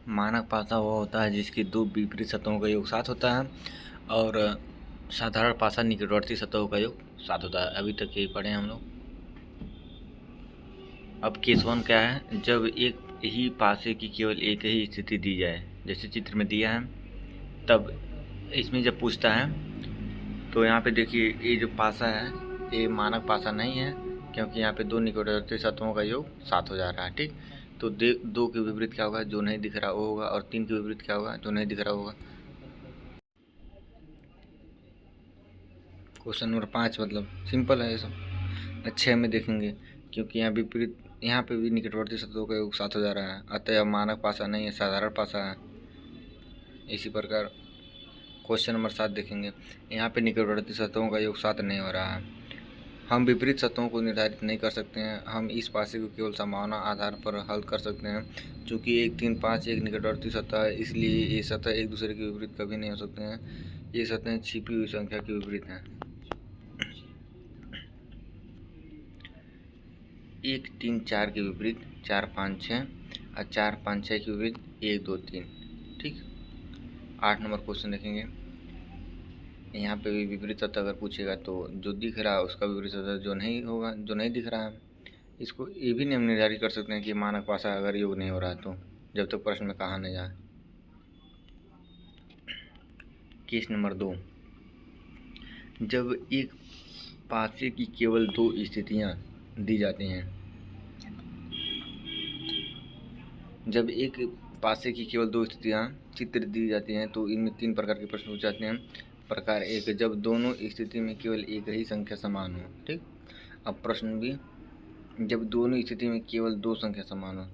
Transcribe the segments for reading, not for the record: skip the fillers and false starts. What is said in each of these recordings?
मानक पासा वो होता है जिसकी दो विपरीत सतहों का योग 7 होता है और साधारण पासा निकटवर्ती सतहों का योग 7 होता है। अभी तक यही पढ़े हैं हम लोग। अब केस 1 क्या है, जब एक ही पासे की केवल एक ही स्थिति दी जाए, जैसे चित्र में दिया है, तब इसमें जब पूछता है तो यहाँ पे देखिए ये जो पासा है ये मानक पासा नहीं है, क्योंकि यहाँ पे दो निकटवर्ती सतहों का योग 7 हो जा रहा है। ठीक, तो दो के विपरीत क्या होगा, जो नहीं दिख रहा वो होगा, और 3 के विपरीत क्या होगा, जो नहीं दिख रहा होगा। क्वेश्चन नंबर 5 मतलब सिंपल है ये सब। 6 में देखेंगे, क्योंकि यहाँ विपरीत, यहाँ पे भी निकटवर्ती सतहों का योग 7 हो जा रहा है, अतः मानक पासा नहीं है, साधारण पासा है। इसी प्रकार क्वेश्चन नंबर 7 देखेंगे, यहाँ पे निकटवर्ती सतहों का योग 7 नहीं हो रहा है। हम विपरीत सतहों को निर्धारित नहीं कर सकते हैं, हम इस पासे को केवल संभावना आधार पर हल कर सकते हैं। चूँकि 1 3 5 एक निकटवर्ती सतह है, इसलिए ये सतह एक दूसरे के विपरीत कभी नहीं हो सकते हैं। ये सतहें छिपी हुई संख्या के विपरीत हैं। 1 3 4 के विपरीत 4 5 6 और 4 5 6 के विपरीत 1 2 3। ठीक, 8 नंबर क्वेश्चन देखेंगे। यहाँ पे भी विपरीत सतह अगर पूछेगा तो जो दिख रहा है उसका विपरीत सतह जो नहीं होगा, जो नहीं दिख रहा है। इसको ये भी हम निर्धारित कर सकते हैं कि मानक पासा अगर योग नहीं हो रहा तो, जब तक प्रश्न में कहा नहीं जाए। केस नंबर 2, जब एक पासे की केवल दो स्थितियां दी जाती हैं, जब एक पासे की केवल दो स्थितियां चित्र दी जाती हैं तो इनमें 3 प्रकार के प्रश्न पूछे जाते हैं। प्रकार 1, जब दोनों स्थिति में केवल एक ही संख्या समान हो। ठीक, अब प्रश्न भी, जब दोनों स्थिति में केवल दो संख्या समान हो।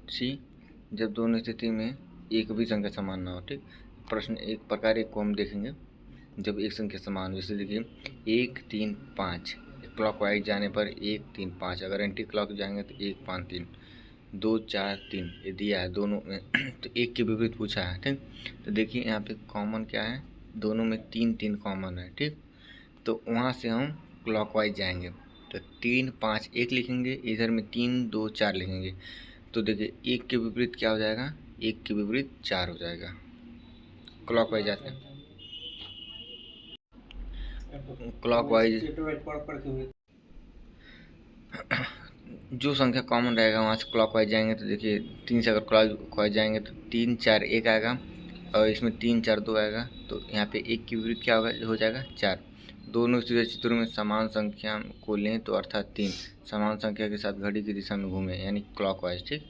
सी, जब दोनों स्थिति में एक भी संख्या समान ना हो। ठीक, प्रश्न एक, प्रकार 1 को हम देखेंगे, जब एक संख्या समान हो। जैसे देखिए 1 3 5, क्लॉकवाइज जाने पर 1 3 5, अगर एंटी क्लॉक जाएंगे तो 1 5 3, 2 4 3 ये दिया है दोनों में। तो एक के विपरीत पूछा है। ठीक, तो देखिए यहाँ पे कॉमन क्या है, दोनों में 3 3 कॉमन है। ठीक, तो वहाँ से हम क्लॉकवाइज जाएंगे तो 3 5 1 लिखेंगे, इधर में 3 2 4 लिखेंगे। तो देखिए एक के विपरीत क्या हो जाएगा, एक के विपरीत 4 हो जाएगा। क्लॉकवाइज जाते हैं, क्लॉकवाइज जो संख्या कॉमन रहेगा वहाँ से क्लॉकवाइज जाएंगे तो देखिए 3 से अगर क्लॉकवाइज जाएंगे तो 3 4 1 आएगा, और इसमें 3 4 2 आएगा। तो यहाँ पे एक के विपरीत क्या होगा, हो जाएगा 4। दोनों स्थिर चित्रों में समान संख्या को लें तो अर्थात 3 समान संख्या के साथ घड़ी की दिशा में घूमें, यानी क्लॉकवाइज। ठीक,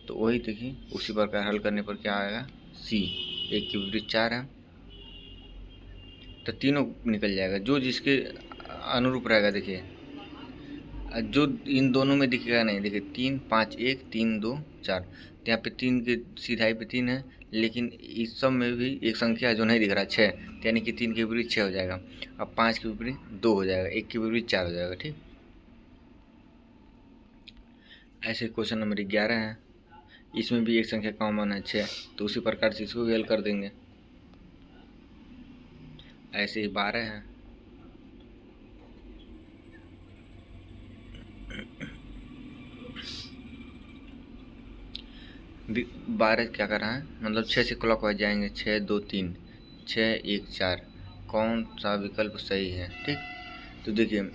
तो वही देखिए उसी प्रकार हल करने पर क्या आएगा, सी, एक के विपरीत 4 है तो तीनों निकल जाएगा, जो जिसके अनुरूप रहेगा। देखिए जो इन दोनों में दिखेगा नहीं, देखिए 3 5 1 3 2 4, तो यहाँ पे 3 के सीधाई पे 3 है, लेकिन इस सब में भी एक संख्या जो नहीं दिख रहा 6, तो यानी कि 3 के विपरीत 6 हो जाएगा। अब 5 के विपरीत 2 हो जाएगा, 1 के विपरीत 4 हो जाएगा। ठीक, ऐसे क्वेश्चन नंबर 11 है, इसमें भी एक संख्या कॉमन है 6, तो उसी प्रकार से इसको भी हल कर देंगे। ऐसे ही 12 है, बारह क्या कर रहा है, मतलब 6 से क्लॉकवाइज जाएंगे, 6 2 3 6 1 4, कौन सा विकल्प सही है। ठीक, तो देखिए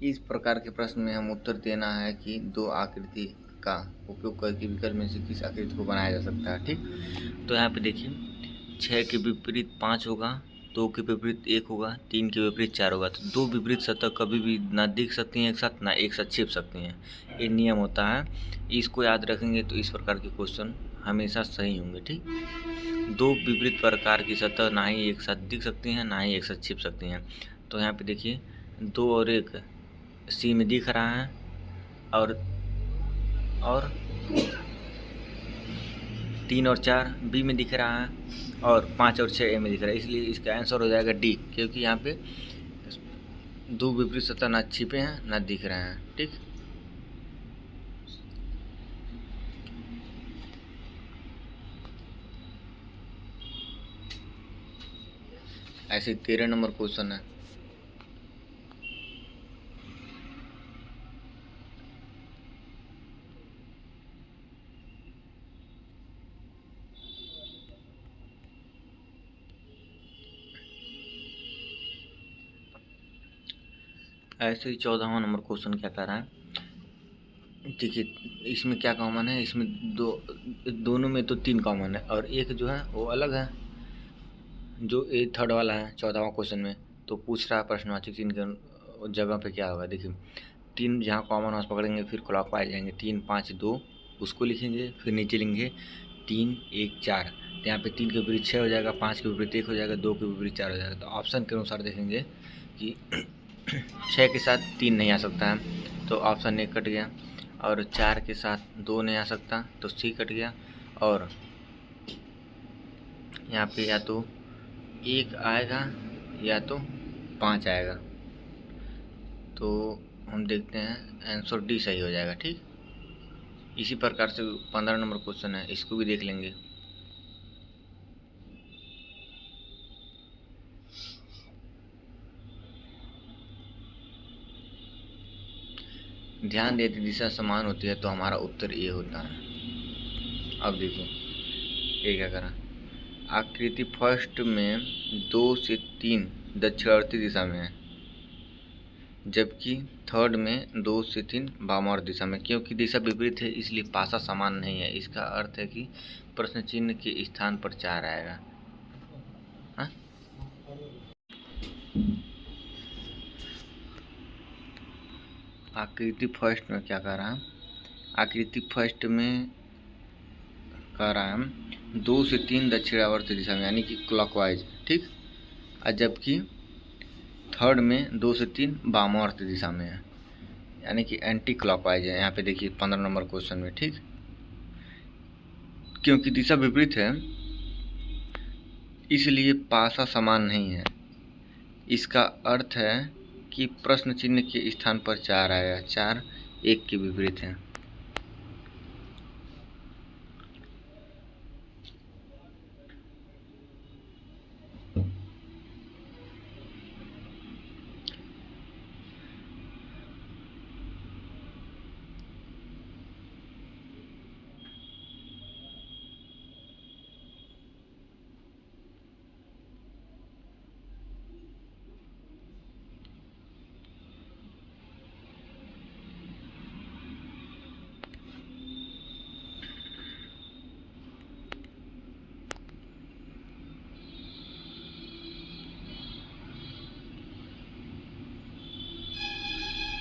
इस प्रकार के प्रश्न में हम उत्तर देना है कि दो आकृति का उपयोग करके विकल्प में से किस आकृति को बनाया जा सकता है। ठीक, तो यहाँ पे देखिए 6 के विपरीत 5 होगा, 2 के विपरीत 1 होगा, 3 के विपरीत 4 होगा। तो दो विपरीत सतह कभी भी ना दिख सकती हैं एक साथ, ना एक साथ छिप सकती हैं, ये नियम होता है। इसको याद रखेंगे तो इस प्रकार के क्वेश्चन हमेशा सही होंगे। ठीक, दो विपरीत प्रकार की सतह ना ही एक साथ दिख सकती हैं, ना ही एक साथ छिप सकती हैं। तो यहाँ पे देखिए 2 और 1 सी में दिख रहा है, और 3 और 4 बी में दिख रहा है, और 5 और 6 ए में दिख रहा है। इसलिए इसका आंसर हो जाएगा डी, क्योंकि यहाँ पे दो विपरीत सतह ना छिपे हैं ना दिख रहे हैं। ठीक, ऐसे 13 नंबर क्वेश्चन है, ऐसे ही 14वां नंबर क्वेश्चन क्या कर रहा है, देखिए इसमें क्या कॉमन है, इसमें दोनों में तो 3 कॉमन है और एक जो है वो अलग है, जो ए थर्ड वाला है 14वां क्वेश्चन में। तो पूछ रहा है प्रश्नवाची चिन्ह के जगह पे क्या होगा। देखिए 3 जहाँ कॉमन मास पकड़ेंगे फिर क्लॉकवाइज जाएंगे, 3 5 2 उसको लिखेंगे, फिर नीचे लिखेंगे 3 1 4। तो यहाँ पे 3 के विपरीत 6 हो जाएगा, 5 के विपरीत 1 हो जाएगा, 2 के विपरीत 4 हो जाएगा। तो ऑप्शन के अनुसार देखेंगे कि 6 के साथ 3 नहीं आ सकता है, तो ऑप्शन ए कट गया, और 4 के साथ 2 नहीं आ सकता तो सी कट गया, और यहाँ पे या तो 1 आएगा या तो 5 आएगा। तो हम देखते हैं आंसर डी सही हो जाएगा। ठीक, इसी प्रकार से 15 नंबर क्वेश्चन है, इसको भी देख लेंगे। ध्यान दें यदि दिशा समान होती है तो हमारा उत्तर ये होता है। अब देखिए ये क्या करा, आकृति फर्स्ट में 2 से 3 दक्षिणावर्ती दिशा में है, जबकि थर्ड में 2 से 3 वामावर्त दिशा में। क्योंकि दिशा विपरीत है इसलिए पासा समान नहीं है। इसका अर्थ है कि प्रश्न चिन्ह के स्थान पर 4 आएगा। हाँ? आकृति फर्स्ट में क्या कह रहा है, आकृति फर्स्ट में कह रहा है 2 से 3 दक्षिणावर्ती दिशा में, यानी कि क्लॉकवाइज। ठीक, और जबकि थर्ड में 2 से 3 वामावर्ती दिशा में है, यानी कि एंटी क्लॉकवाइज है। यहाँ पे देखिए 15 नंबर क्वेश्चन में। ठीक, क्योंकि दिशा विपरीत है इसलिए पासा समान नहीं है। इसका अर्थ है कि प्रश्न चिन्ह के स्थान पर 4 आएगा, 4 1 के विपरीत है।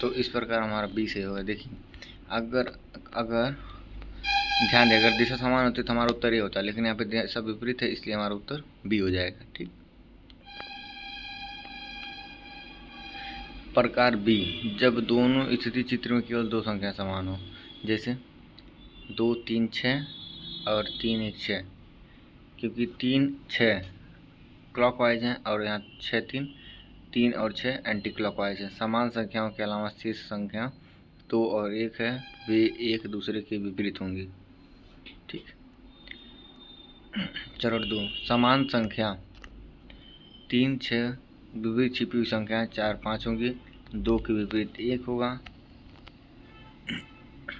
तो इस प्रकार हमारा बी से होगा। देखिए अगर अगर ध्यान दें, अगर दिशा समान होती तो हमारा उत्तर ये होता, लेकिन यहाँ पे दिशा विपरीत है इसलिए हमारा उत्तर बी हो जाएगा। ठीक, प्रकार बी, जब दोनों स्थिति चित्र में केवल 2 संख्या समान हो, जैसे 2 3 6 और 3 1 6। क्योंकि 3 6 क्लॉकवाइज हैं और यहाँ 6 3 और 6 एंटी क्लॉकवाइज है। समान संख्याओं के अलावा शेष संख्या 2 और 1 है, वे एक दूसरे के विपरीत होंगी। ठीक, चरण 2, समान संख्या 3 6 विपरीत छिपी हुई संख्याएं 4 5 होंगी, 2 के विपरीत 1 होगा।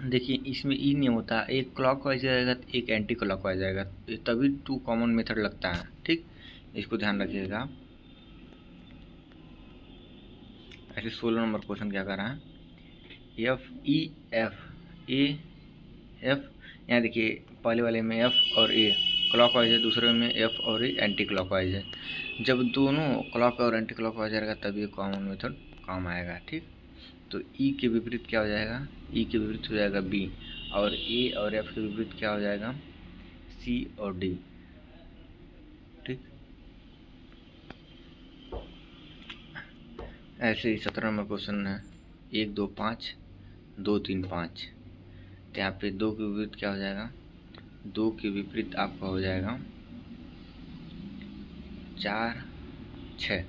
देखिए इसमें ई नियम होता है, एक क्लॉकवाइज आएगा तो एक एंटी क्लॉकवाइज आएगा, तभी 2 कॉमन मेथड लगता है। ठीक, इसको ध्यान रखिएगा। ऐसे 16 नंबर क्वेश्चन क्या कर रहा है, F E F A F, यहाँ देखिए पहले वाले में एफ और ए क्लॉकवाइज है, दूसरे में एफ और ए एंटी क्लॉकवाइज है। जब दोनों क्लॉक और एंटी क्लॉकवाइज आएगा तभी कॉमन मेथड काम आएगा। ठीक, तो ई के विपरीत क्या हो जाएगा, ई के विपरीत हो जाएगा बी, और ए और एफ के विपरीत क्या हो जाएगा, सी और डी। ठीक, ऐसे ही 17 नंबर क्वेश्चन है 1 2 5 2 3 5। तो यहाँ पे 2 के विपरीत क्या हो जाएगा, 2 के विपरीत आपका हो जाएगा 4 6।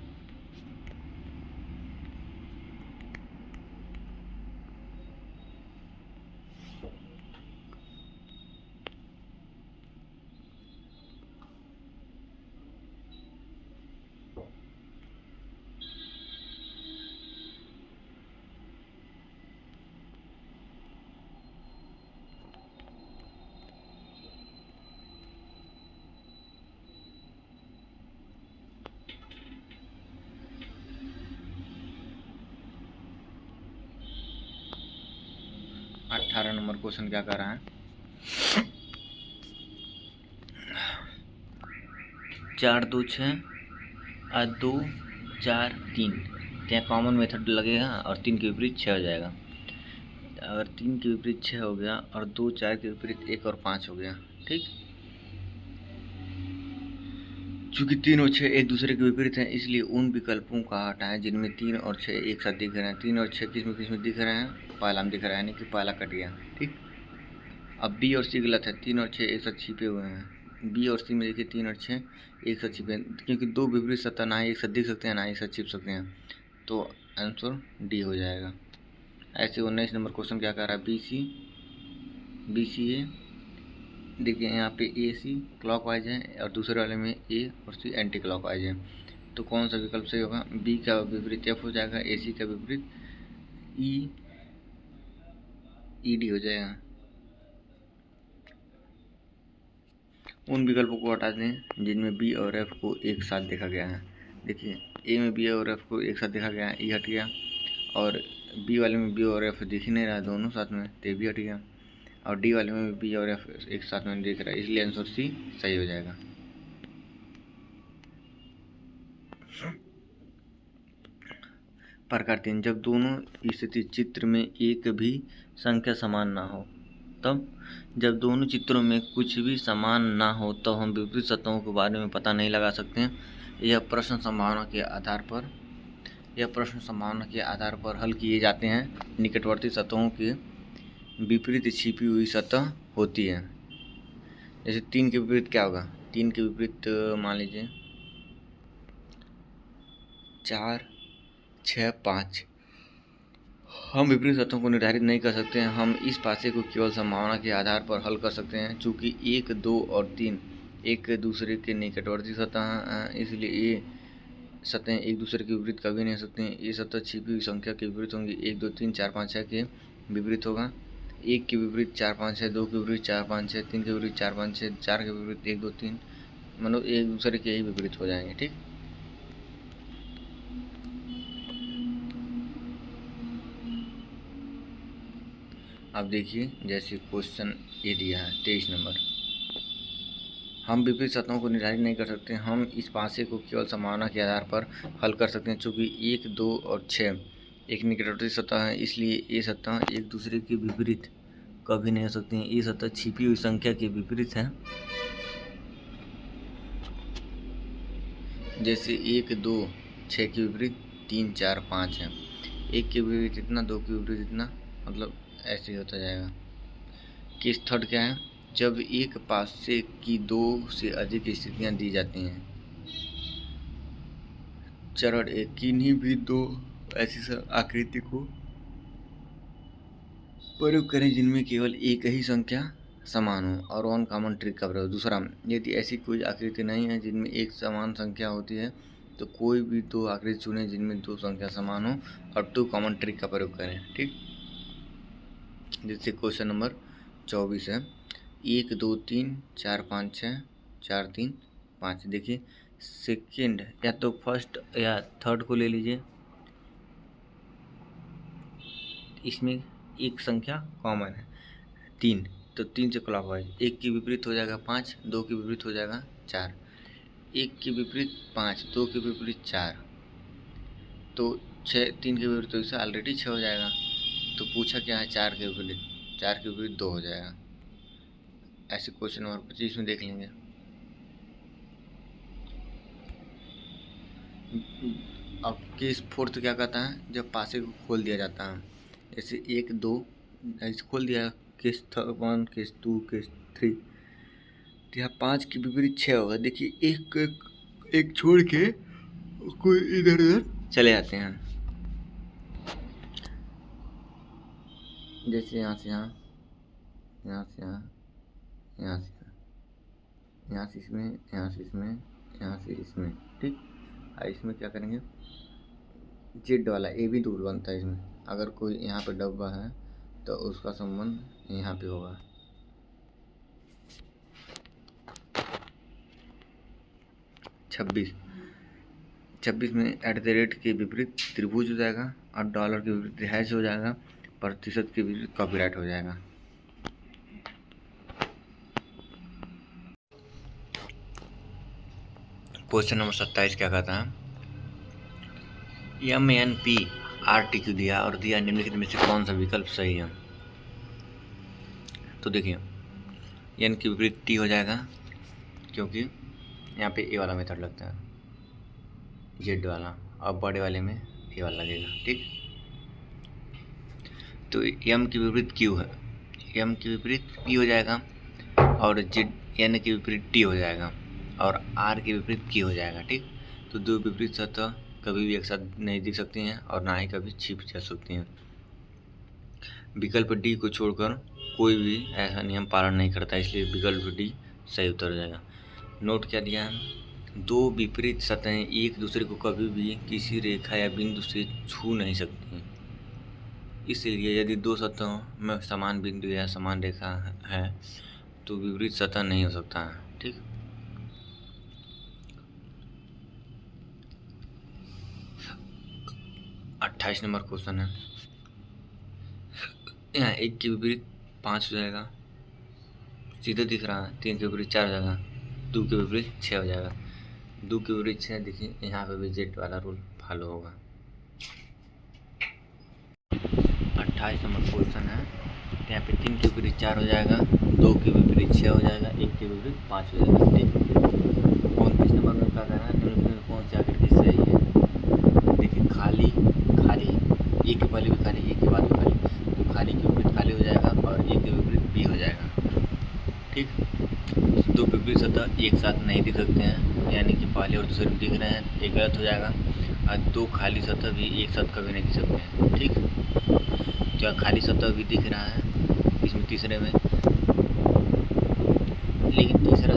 18 नंबर क्वेश्चन क्या कर रहा है, 4 2 6 और 2 4 3, तो यहाँ कॉमन मेथड लगेगा और 3 के विपरीत 6 हो जाएगा। अगर 3 के विपरीत 6 हो गया और 2 4 के विपरीत 1 और 5 हो गया, ठीक। चूँकि 3 और 6 एक दूसरे के विपरीत हैं, इसलिए उन विकल्पों का हटाएं जिनमें 3 और 6 एक साथ दिख रहे हैं। 3 और 6 किस में दिख रहे हैं, पहला में दिख रहा है, यानी कि पहला कट गया, ठीक। अब बी और सी गलत है, 3 और 6 एक साथ छिपे हुए हैं। बी और सी में देखिए 3 और 6 एक साथ छिपे हैं, क्योंकि दो विपरीत सत्ता ना ही एक साथ दिख सकते हैं ना ही एक साथ छिप सकते हैं, तो आंसर डी हो जाएगा। ऐसे 19 नंबर क्वेश्चन क्या कर रहा है, बी सी ए, देखिए यहाँ पे ए सी क्लॉकवाइज है और दूसरे वाले में ए और सी एंटी क्लॉकवाइज है, तो कौन सा विकल्प सही होगा, बी का विपरीत एफ हो जाएगा, ए सी का विपरीत ई डी हो जाएगा। उन विकल्पों को हटा दें जिनमें बी और एफ को एक साथ देखा गया है। देखिए ए में बी और एफ को एक साथ देखा गया है, ई हट गया, और बी वाले में बी और एफ दिख ही नहीं रहा दोनों साथ में, तो भी हट गया, और डी वाले में बी और एफ एक साथ में दिख रहा है, इसलिए आंसर सी सही हो जाएगा। प्रकार 3, जब दोनों स्थिति चित्र में एक भी संख्या समान ना हो, तब जब दोनों चित्रों में कुछ भी समान ना हो तो हम विपरीत सतहों के बारे में पता नहीं लगा सकते हैं। यह प्रश्न संभावना के आधार पर हल किए जाते हैं। निकटवर्ती सतहों के विपरीत छिपी हुई सतह होती है। जैसे 3 के विपरीत क्या होगा, 3 के विपरीत मान लीजिए 4 6 5, हम विपरीत सतहों को निर्धारित नहीं कर सकते हैं। हम इस पासे को केवल संभावना के आधार पर हल कर सकते हैं। चूँकि 1 2 और 3 एक दूसरे के निकटवर्ती सतह हैं, इसलिए ये सतहें एक दूसरे के विपरीत कभी नहीं हो सकती हैं। ये सतह छिपी हुई संख्या के विपरीत होंगी। 1 2 3 4 5 6 के विपरीत होगा, 1 के विपरीत 4 5 6, 2 के विपरीत 4 5 6, 3 के विपरीत 4 5 6, 4 के विपरीत 1 2 3, मतलब एक दूसरे के ही विपरीत हो जाएंगे, ठीक। अब देखिए जैसे क्वेश्चन ये दिया है 23 नंबर, हम विपरीत सतहों को निर्धारित नहीं कर सकते, हम इस पासे को केवल संभावना के आधार पर हल कर सकते हैं। चूँकि 1 2 और 6 एक निकटवर्ती सतह है, इसलिए ये सतह एक दूसरे के विपरीत कभी नहीं हो सकती हैं। ये सतह छिपी हुई संख्या के विपरीत है। जैसे 1 2 6 के विपरीत 3 4 5 है, 1 के विपरीत इतना, 2 के विपरीत इतना, मतलब ऐसे ही होता जाएगा। केस थर्ड क्या है, जब एक पासे की 2 से अधिक स्थितियां दी जाती हैं। चरण 1, किन्हीं भी 2 ऐसी आकृति को प्रयोग करें जिनमें केवल एक ही संख्या समान हो और वन कॉमन ट्रिक का प्रयोग। दूसरा, यदि ऐसी कोई आकृति नहीं है जिनमें एक समान संख्या होती है तो कोई भी 2 आकृति चुनें जिनमें 2 संख्या समान हो और 2 कॉमन ट्रिक का प्रयोग करें, ठीक। जैसे क्वेश्चन नंबर 24 है, 1 2 3 4 5 6 4 3 5। देखिए सेकेंड या तो फर्स्ट या थर्ड को ले लीजिए, इसमें एक संख्या कॉमन है 3, तो 3 से क्लॉकवाइज 1 के विपरीत हो जाएगा 5, 2 के विपरीत हो जाएगा 4, 1 के विपरीत 5, 2 के विपरीत 4, तो 6, 3 के विपरीत तो इससे ऑलरेडी 6 हो जाएगा। तो पूछा क्या है 4 के विपरीत, 4 के विपरीत 2 हो जाएगा। ऐसे क्वेश्चन नंबर 25 में देख लेंगे। अब केस फोर्थ क्या कहता है, जब पासे को खोल दिया जाता है। जैसे 1 2 ऐसे खोल दिया, केस 1 केस 2 केस 3, तो यहाँ 5 के विपरीत 6 होगा। देखिए एक छोड़ के कोई इधर उधर चले जाते हैं। जैसे यहाँ से यहाँ, यहाँ से यहाँ, यहाँ से यहाँ, यहाँ से इसमें, यहाँ से इसमें, यहाँ से इसमें, ठीक। और इसमें क्या करेंगे, जेड वाला ए भी दूर बनता है इसमें। अगर कोई यहाँ पे डब्बा है तो उसका संबंध यहाँ पे होगा। छब्बीस में @ के विपरीत त्रिभुज हो जाएगा और डॉलर के विपरीत हैश हो जाएगा। प्रतिशत के विपरीत कॉपीराइट हो जाएगा। क्वेश्चन नंबर 27 क्या कहता है, MNPRTQ दिया और दिया निम्नलिखित में से कौन सा विकल्प सही है। तो देखिए एन के विपरीत टी हो जाएगा, क्योंकि यहाँ पे ए वाला मेथड लगता है, जेड वाला, और बड़े वाले में ए वाला लगेगा। ठीक, तो एम के विपरीत क्यू है, एम के विपरीत पी हो जाएगा, और जेड एन के विपरीत टी हो जाएगा, और आर के विपरीत की हो जाएगा। ठीक, तो दो विपरीत सतह कभी भी एक साथ नहीं दिख सकती हैं और ना ही कभी छिप जा सकती हैं। विकल्प डी को छोड़कर कोई भी ऐसा नियम पालन नहीं करता, इसलिए विकल्प डी सही उत्तर हो जाएगा। नोट क्या दिया है, दो विपरीत सतहें एक दूसरे को कभी भी किसी रेखा या बिंदु से छू नहीं सकती, इसलिए यदि दो सतहों में समान बिंदु या समान रेखा है तो विपरीत सतह नहीं हो सकता है। ठीक, अट्ठाईस नंबर क्वेश्चन है, यहाँ एक के विपरीत 5 हो जाएगा, सीधे दिख रहा है, 3 के विपरीत 4 हो जाएगा, 2 के विपरीत 6 हो जाएगा। 2 के विपरीत 6, देखिए यहाँ पे भी जेड वाला रूल फॉलो होगा। 28 नंबर क्वेश्चन है, यहाँ पे 3 के विपरीत 4 हो जाएगा, 2 के विपरीत 6 हो जाएगा, 1 के विपरीत 5 हो जाएगा। ठीक, 29 नंबर में क्या कहना है, निम्नलिखित में कौन सी आकृति सही है। देखिए खाली खाली, एक के पहले भी खाली, एक के बाद भी खाली, तो खाली के विपरीत खाली हो जाएगा और एक के विपरीत बी हो जाएगा। ठीक, दो विपरीत सतह एक साथ नहीं दिख सकते हैं, यानी कि पहले और दूसरे दिख रहे हैं, एक गलत हो जाएगा, और दो खाली सतह भी एक साथ कभी नहीं दिख सकते हैं। ठीक, क्या खाली सतह भी दिख रहा है इसमें तीसरे में, लेकिन तीसरा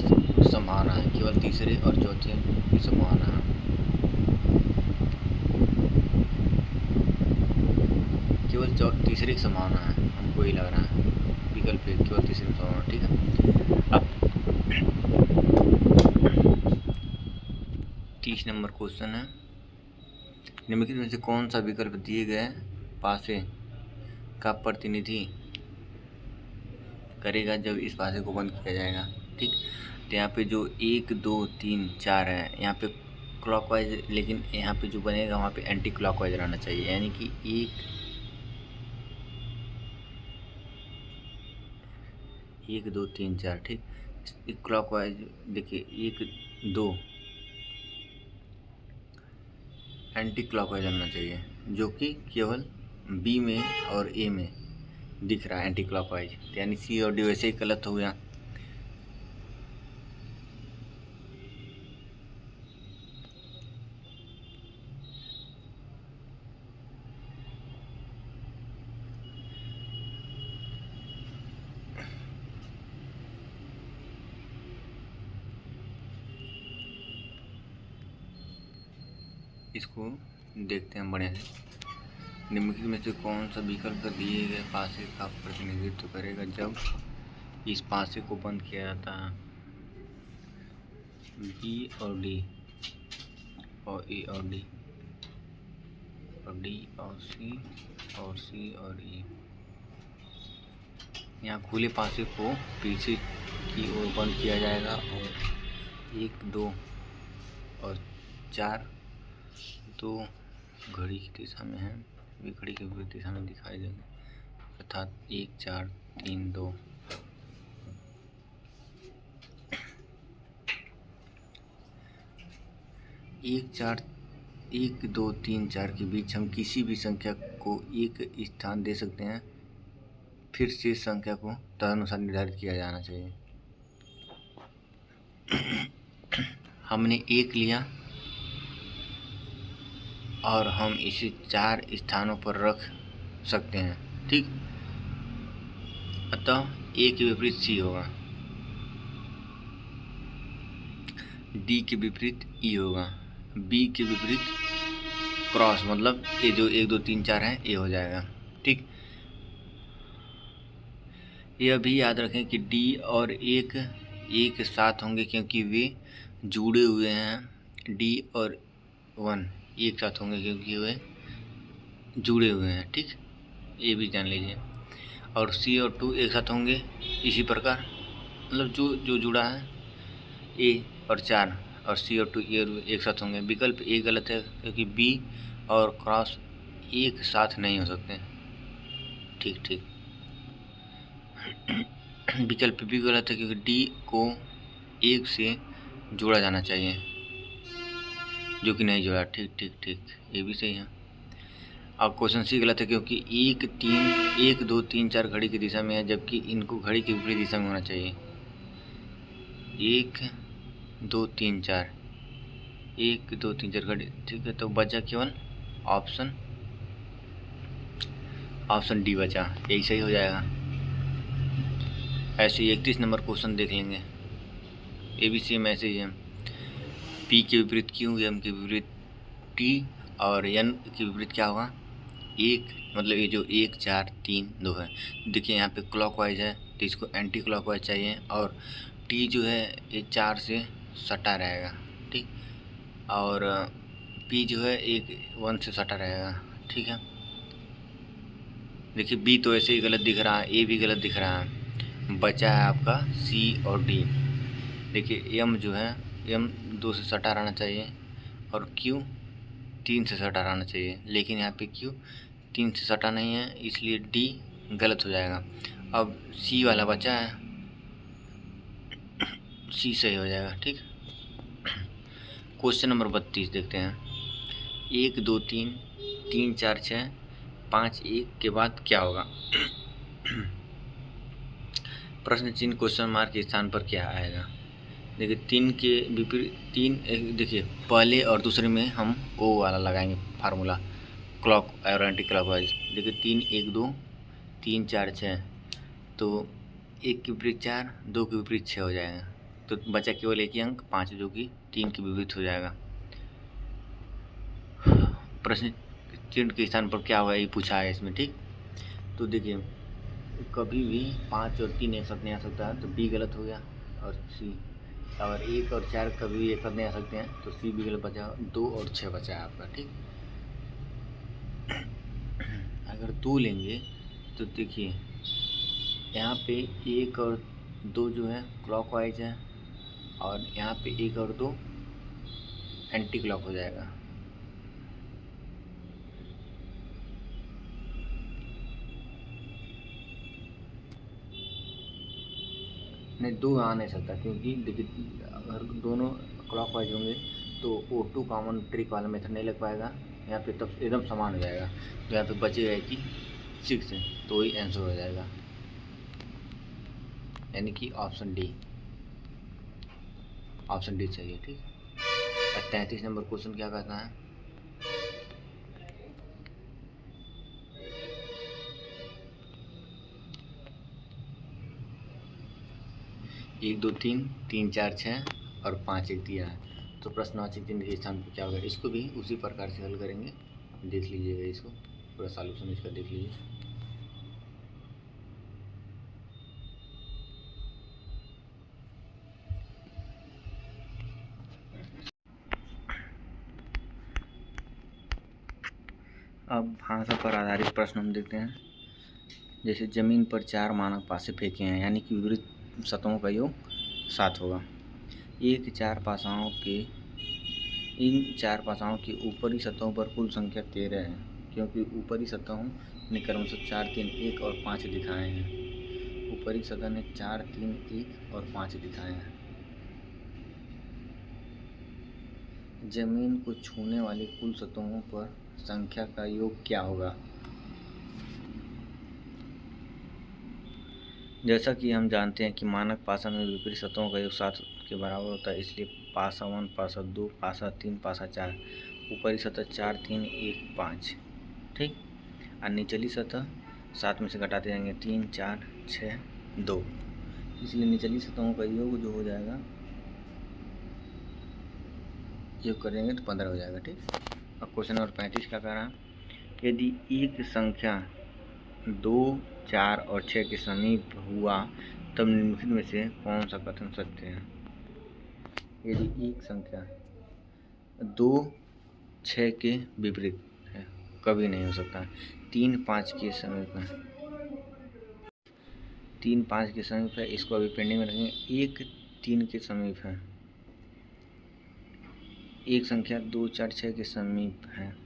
संभावना है, केवल तीसरे और चौथे की संभावना है, केवल तीसरे की संभावना है, हमको ही लग रहा है विकल्प केवल तीसरे की संभावना। ठीक है, अब 30 नंबर क्वेश्चन है, निम्नलिखित में से कौन सा विकल्प दिए गए पासे का प्रतिनिधि करेगा जब इस पासे को बंद किया जाएगा। ठीक, तो यहाँ पे जो 1 2 3 4 है, यहाँ पे क्लॉकवाइज, लेकिन यहाँ पे जो बनेगा वहाँ पे एंटी क्लॉकवाइज रहना चाहिए, यानी कि 1 2 3 4। ठीक, क्लॉकवाइज देखिए 1 2 एंटी क्लॉकवाइज रहना चाहिए, जो कि केवल बी में और ए में दिख रहा है एंटी क्लॉकवाइज, यानी सी और डी वैसे ही गलत हो गया। इसको देखते हैं बढ़िया से, निम्नलिखित में से कौन सा विकल्प दिए गए पासे का प्रतिनिधित्व करेगा जब इस पासे को बंद किया जाता है। बी और डी और ए और डी और डी और सी और ई, यहाँ खुले पासे को पीछे की ओर बंद किया जाएगा, और 1 2 और 4 दो घड़ी की दिशा में है, वे घड़ी के विपरीत दिशा में दिखाई देंगे, अर्थात 1 4 3 2। एक 2 3 4 के बीच हम किसी भी संख्या को एक स्थान दे सकते हैं, फिर से संख्या को तदनुसार निर्धारित किया जाना चाहिए। हमने 1 लिया और हम इसे 4 स्थानों पर रख सकते हैं। ठीक, अतः ए के विपरीत सी होगा, डी के विपरीत ई होगा, बी के विपरीत क्रॉस, मतलब ये जो 1 2 3 4 है ये हो जाएगा। ठीक, यह भी याद रखें कि डी और एक साथ होंगे क्योंकि वे जुड़े हुए हैं, डी और 1 एक साथ होंगे क्योंकि वे जुड़े हुए हैं। ठीक, ये भी जान लीजिए। और C और 2 एक साथ होंगे इसी प्रकार, मतलब जो जो जुड़ा है A और 4 और C और 2 ये एक साथ होंगे। विकल्प A गलत है क्योंकि B और क्रॉस एक साथ नहीं हो सकते। ठीक ठीक। विकल्प B गलत है क्योंकि D को 1 से जोड़ा जाना चाहिए, जो कि नहीं जुड़ा। ठीक ठीक ठीक, ये भी सही है। अब क्वेश्चन C गलत है क्योंकि 1 2 3 4 घड़ी की दिशा में है, जबकि इनको घड़ी की विपरीत दिशा में होना चाहिए। 1 2 3 4, 1 2 3 4 घड़ी। ठीक है, तो बचा केवल ऑप्शन डी बचा, यही सही हो जाएगा। ऐसे ही 31 नंबर क्वेश्चन देख लेंगे, ये भी सेम ऐसे ही है। P के विपरीत Q, M के विपरीत T और N के विपरीत क्या होगा? 1, मतलब ये जो 1 4 3 2 है। देखिए यहाँ पे क्लॉकवाइज है तो इसको एंटी क्लॉकवाइज चाहिए, और T जो है ये 4 से सटा रहेगा। ठीक, और P जो है 1 से सटा रहेगा। ठीक है, देखिए B तो ऐसे ही गलत दिख रहा है, A भी गलत दिख रहा है, बचा है आपका C और D। देखिए M जो है, M 2 से सटा रहना चाहिए और Q 3 से सटा रहना चाहिए, लेकिन यहाँ पे Q 3 से सटा नहीं है, इसलिए D गलत हो जाएगा। अब C वाला बचा है, C सही हो जाएगा। ठीक, क्वेश्चन नंबर 32 देखते हैं। 1 2 3 3 4 6 5 1 के बाद क्या होगा? प्रश्न चिन्ह क्वेश्चन मार्क के स्थान पर क्या आएगा? देखिए 3 के विपरीत 3, देखिए पहले और दूसरे में हम O वाला लगाएंगे फार्मूला, क्लॉक और एंटी क्लॉकवाइज। देखिए 3 1 2 3 4 6, तो 1 के विपरीत 4, 2 के विपरीत 6 हो जाएगा, तो बचा केवल एक ही अंक 5, जो कि 3 के विपरीत हो जाएगा। प्रश्न चिन्ह के स्थान पर क्या होगा ये पूछा है इसमें। ठीक, तो देखिए कभी भी 5 और 3 एक साथ नहीं आ सकता है, तो B गलत हो गया, और C, और 1 और 4 कभी भी एक साथ नहीं आ सकते हैं, तो C भी गलत बचा। 2 और 6 बचा है आपका। ठीक, अगर 2 लेंगे तो देखिए यहाँ पे 1 और 2 जो है क्लॉकवाइज है, और यहाँ पे 1 और 2 एंटी क्लॉक हो जाएगा। नहीं, 2 आ नहीं सकता क्योंकि देखिए अगर दोनों क्लॉकवाइज होंगे तो O2 कॉमन ट्रिक वाला मेथड नहीं लग पाएगा यहाँ पे, तब एकदम समान हो जाएगा। तो यहाँ पे बचेगा कि 6 है, तो वही आंसर हो जाएगा, यानी कि ऑप्शन डी चाहिए। ठीक, 33 नंबर क्वेश्चन क्या कहता है? 1 2 3 3 4 6 और 5 1 दिया है, तो प्रश्नवाचक चिन्ह के स्थान पर क्या होगा? इसको भी उसी प्रकार से हल करेंगे, देख लीजिएगा, इसको पूरा सॉल्यूशन इसका देख लीजिए। अब भाषा पर आधारित प्रश्न हम देखते हैं। जैसे जमीन पर 4 मानव पासे फेंके हैं, यानी कि विपरीत सतहों का योग 7 होगा। इन 4 पासाओं की ऊपरी सतहों पर कुल संख्या 13 है, क्योंकि ऊपरी सतहों ने क्रमशः 4 3 1 और 5 दिखाए हैं। ऊपरी सतह ने 4 3 1 और 5 दिखाए हैं। जमीन को छूने वाली कुल सतहों पर संख्या का योग क्या होगा? जैसा कि हम जानते हैं कि मानक पासा में विपरीत सतहों का योग 7 के बराबर होता है, इसलिए पासा 1 पासा 2 पासा 3 पासा 4, ऊपरी सतह 4 3 1 5। ठीक, और निचली सतह 7 में से घटाते जाएंगे 3 4 6 2, इसलिए निचली सतहों का योग जो हो जाएगा, योग करेंगे तो 15 हो जाएगा। ठीक, अब क्वेश्चन नंबर 35 का कह रहा है, यदि एक संख्या 2 4 और 6 के समीप हुआ तब निम्नलिखित में से कौन सा कथन सत्य है? यदि एक संख्या 2 6 के विपरीत है, कभी नहीं हो सकता। 3-5 के समीप है, 3-5 के समीप है, इसको अभी पेंडिंग में रखेंगे। 1-3 के समीप है, एक संख्या 2-4-6 के समीप है,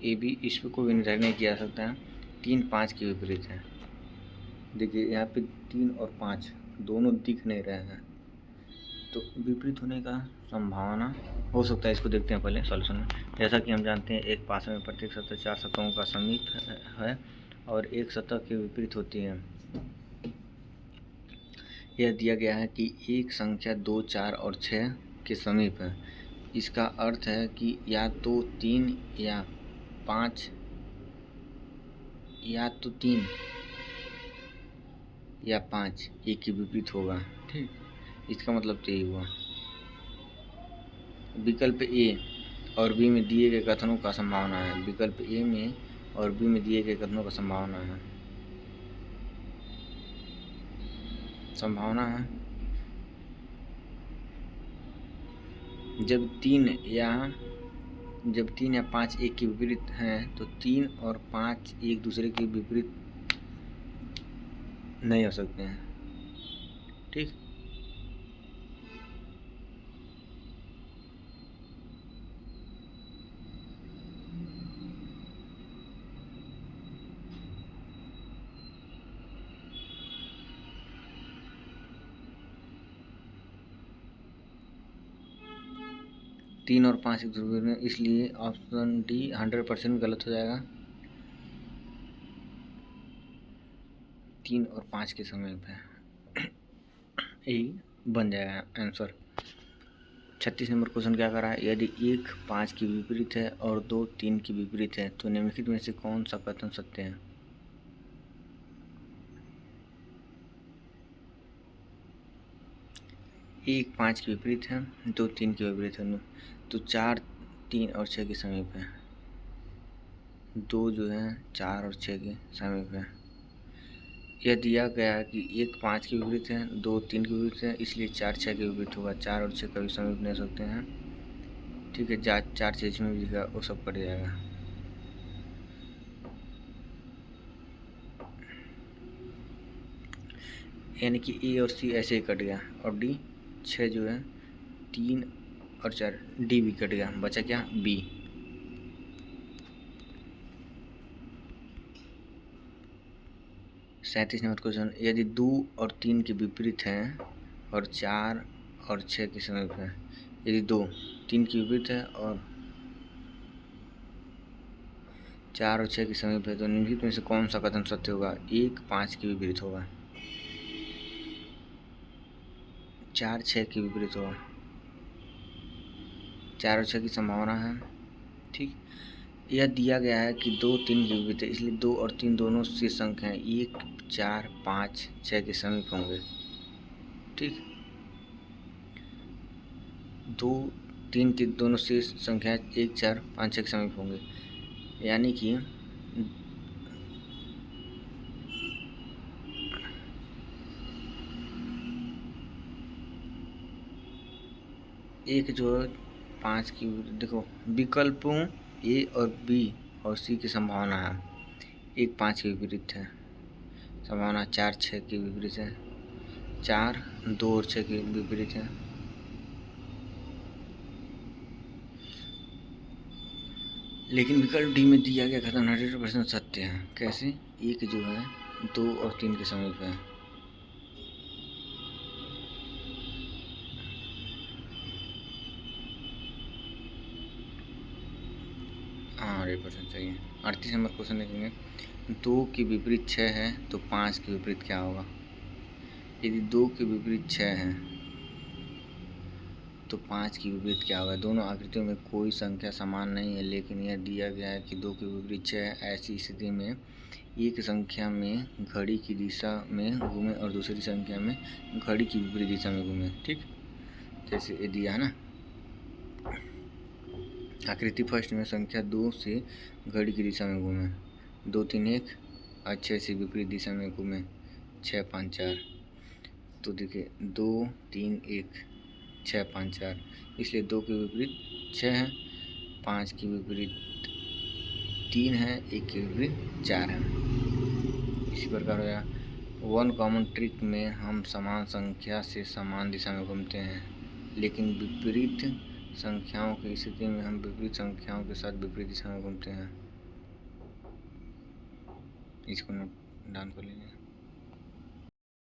ये भी इस पर कोई निर्धारित नहीं किया जा सकता है। 3-5 के विपरीत है। देखिए यहाँ पे 3 और 5 दोनों दिख नहीं रहे हैं, तो विपरीत होने का संभावना हो सकता है। इसको देखते हैं पहले सॉल्यूशन में। जैसा कि हम जानते हैं एक पास में प्रत्येक सतह 4 सतहों का समीप है और एक सतह के विपरीत होती है। यह दिया गया है कि एक संख्या 2, 4 और 6 के समीप है। इसका अर्थ है कि या तो 3 या 5, या तो 3 या 5 एक के विपरीत होगा। ठीक, इसका मतलब तो यही हुआ। विकल्प ए और बी में दिए गए कथनों का संभावना है। विकल्प ए में और बी में दिए गए कथनों का संभावना है, जब 3 या 5 एक के विपरीत हैं तो 3 और 5 एक दूसरे के विपरीत नहीं हो सकते हैं। ठीक, तीन और 5 एक दूसरे में, इसलिए ऑप्शन डी 100% गलत हो जाएगा। 3 और 5 के समीप है, यही बन जाएगा आंसर। 36 नंबर क्वेश्चन क्या कर रहा है? यदि 1 5 के विपरीत है और 2 3 के विपरीत है तो निम्नलिखित में से कौन सा कथन सत्य है? एक 5 के विपरीत है, 2 3 के विपरीत है, तो 4 3 और 6 के समीप है। 2 जो है 4 और 6 के समीप है। यह दिया गया है कि 1 5 के विपरीत है, 2 3 के विपरीत है, इसलिए 4 6 के विपरीत होगा। 4 और 6 कभी समीप नहीं हो सकते हैं। ठीक है, 4 6 इसमें भी दिखा, वो सब कट जाएगा। यानी कि ए और सी ऐसे ही कट गया, और डी 6 जो है 3 और 4, डी भी कट गया, बचा क्या? बी। सैंतीस नंबर क्वेश्चन, यदि 2 और 3 के विपरीत हैं और 4 और 6 के समीप है। यदि 2 3 के विपरीत है और 4 और 6 के समीप है तो निम्नलिखित में से कौन सा कथन सत्य होगा? 1 5 के विपरीत होगा, 4 6 के विपरीत होगा, 4 और 6 की संभावना है। ठीक, यह दिया गया है कि 2 3 के विपरीत है, इसलिए 2 और 3 दोनों शेष संख्या हैं, 1 4 5 6 के समीप होंगे। ठीक, 2 3 के दोनों शेष संख्या 1 4 5 6 के समीप होंगे। यानी कि एक जो 5 की, देखो विकल्पों ए और बी और सी की संभावना है। 1 5 के विपरीत है, संभावना 4 6 के विपरीत है, 4 2 और 6 के विपरीत है। लेकिन विकल्प डी में दिया गया कथन 100% सत्य है। कैसे? एक जो है 2 और 3 के समीप है। हाँ 100% सही है। 38 नंबर क्वेश्चन देखेंगे, 2 के विपरीत 6 है तो 5 के विपरीत क्या होगा? यदि 2 के विपरीत 6 है तो 5 के विपरीत क्या होगा? दोनों आकृतियों में कोई संख्या समान नहीं है, लेकिन यह दिया गया है कि 2 के विपरीत 6 है। ऐसी स्थिति में एक संख्या में घड़ी की दिशा में घूमे और दूसरी संख्या में घड़ी की विपरीत दिशा में घूमे। ठीक, जैसे ये दिया है ना, आकृति फर्स्ट में संख्या 2 से घड़ी की दिशा में घूमे, 2 3 1 और 6 से विपरीत दिशा में घूमे, 6 5 4। तो देखिए 2 3 1 6 5 4, इसलिए 2 के विपरीत 6 है, 5 के विपरीत 3 है, 1 के विपरीत 4 है। इसी प्रकार हो गया। वन कॉमन ट्रिक में हम समान संख्या से समान दिशा में घूमते हैं, लेकिन विपरीत संख्याओं की स्थिति में हम विपरीत संख्याओं के साथ विपरीत दिशा में घूमते हैं। इसको नोट डाउन कर लीजिए।